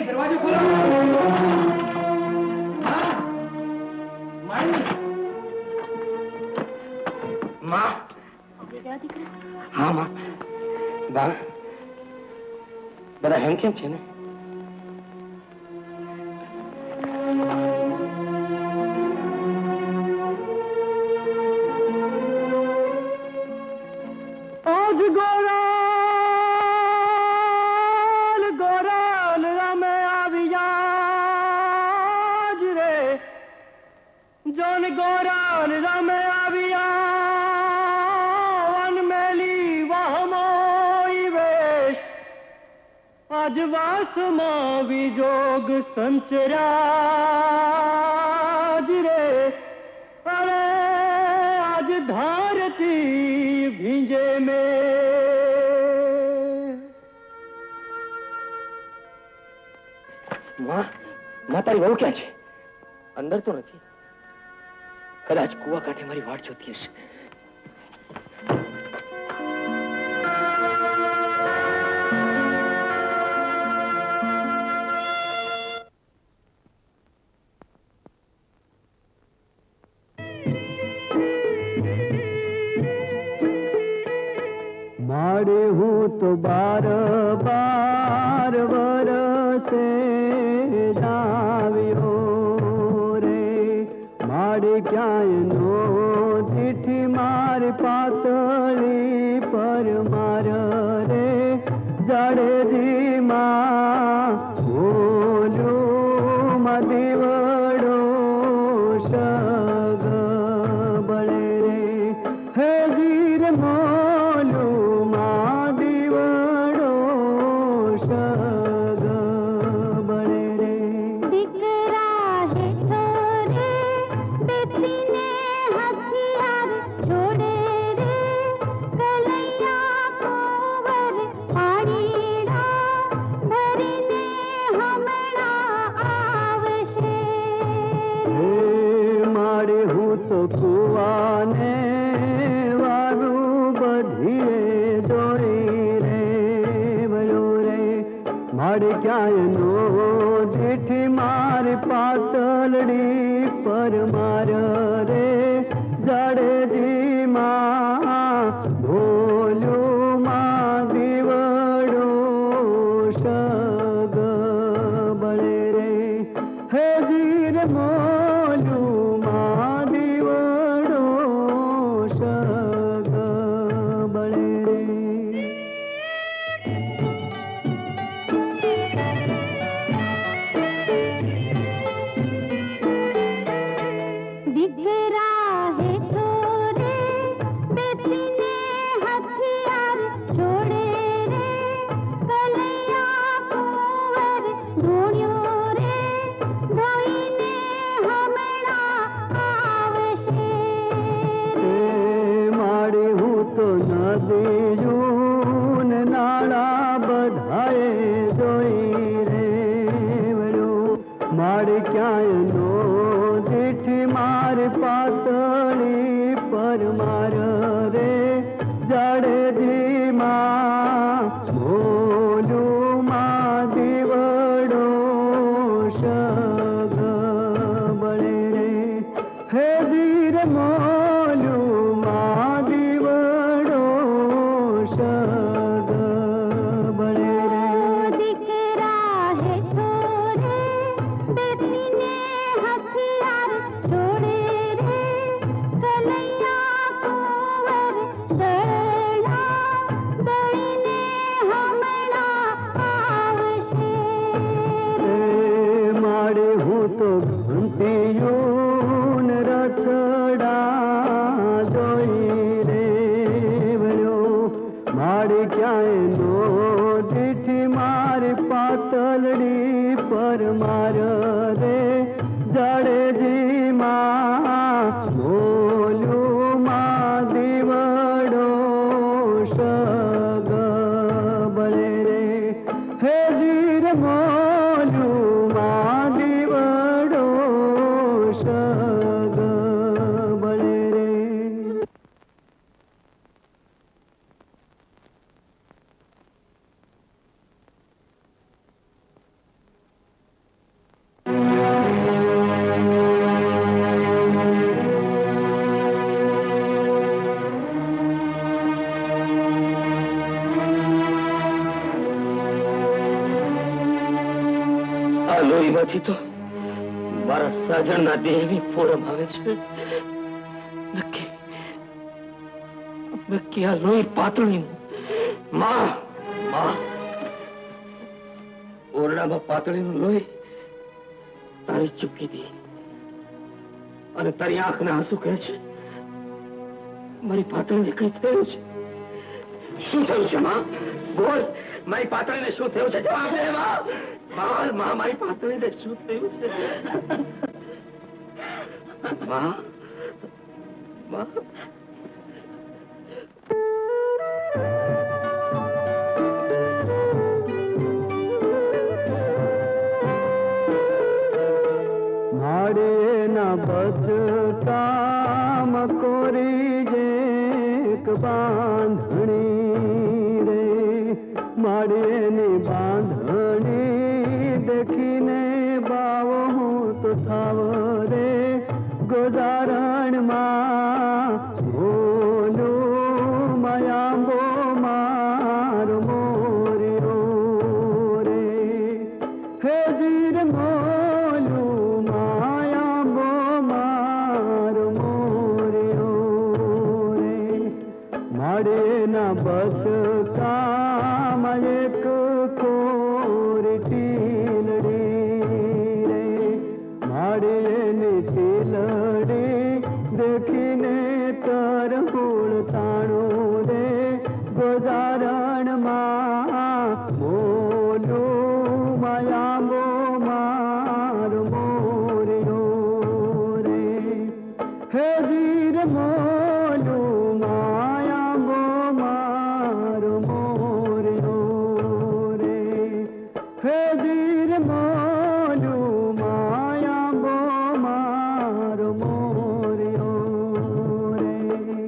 दरवाजा खोलो। हाँ? माई। माँ। क्या दिख रहा? हाँ माँ। बा बड़ा हेम केम छे ने? आज गोराल गोराल रामे आवियाज रे, जोन गोराल रामे आविया वन मेली वाह मोई वेश, आज वास मावी जोग संचराज रे, अरे आज धारती भींजे में। माँ तारी वहू क्या है? अंदर तो नहीं। कदाच कुआ कांठे मारी वाट जोती हशे। मारे हूँ तो बार बार बरसे जावियो रे, मारे क्या नो चिट्ठी मार पातली पर मार रे, जड़े जी माँ बोलू मदिवड़ो शग बड़े रे, हे जीर मोलू कुआने वारू बधिए जोई रे बरो रे, मारे क्या नो चिट्ठी मार पातलड़ी पर मार रे, जड़े जी माँ भोलू माँ दीवड़ो शग बड़े रे, हे जीर मोलू पातली पर मार रे, जड़े जी माँ भोलू माँ दीवड़ो शग बड़े रे, हे जीर मोलू माँ दीवड़ो शग बड़े रे, दिकरा है थोरे बेसिने हथियार छोड़े रे, कलैया कुंवर दळला दळीने हमणा आवशे रे, मारे हूँ तो घंटियून रथड़ा जोई रे बरो, मारे क्या नो चिट्ठी मार पातलड़ी पर मार रे, जड़े जी माँ भोलू माँ दीवड़ो शग बड़े रे, हे जीर मोलू माँ दीवड़ो शग बड़े रे। આ લોહીમાંથી તો મારા સાજણના દેહની ફોરમ આવે છે. નક્કી નક્કી આ લોહી પાતળીનું. માં માં ઓરડામાં પાતળીનું લોહી તારી ચૂકી દી અને તારી આંખના આંસુ કહે છે મારી પાતળીને કઈ થયું છે. શું થયું છે માં? બોલ, મારી પાતળીને શું થયું છે? જવાબ દે માં. બોલ માં, મારી પાતળીને શું થયું છે? માં માં बचता मकोरी एक बांधणी रे माड़ियेनी बांधणी देखीने बावो हूँ तो थाव रे गुजारण માં ભોલું મયાંબો મારો મોરિયો રે હે જીર મોલું માયાંબો મારો મોરિયો રે માડેના બચકામાં એક કોરી ટીલડી રે માડેની ટીલડી देखने तर हुड़ ताणो दे गुजारण मोलू मायाबो मार मोरियो रे हे जीर मो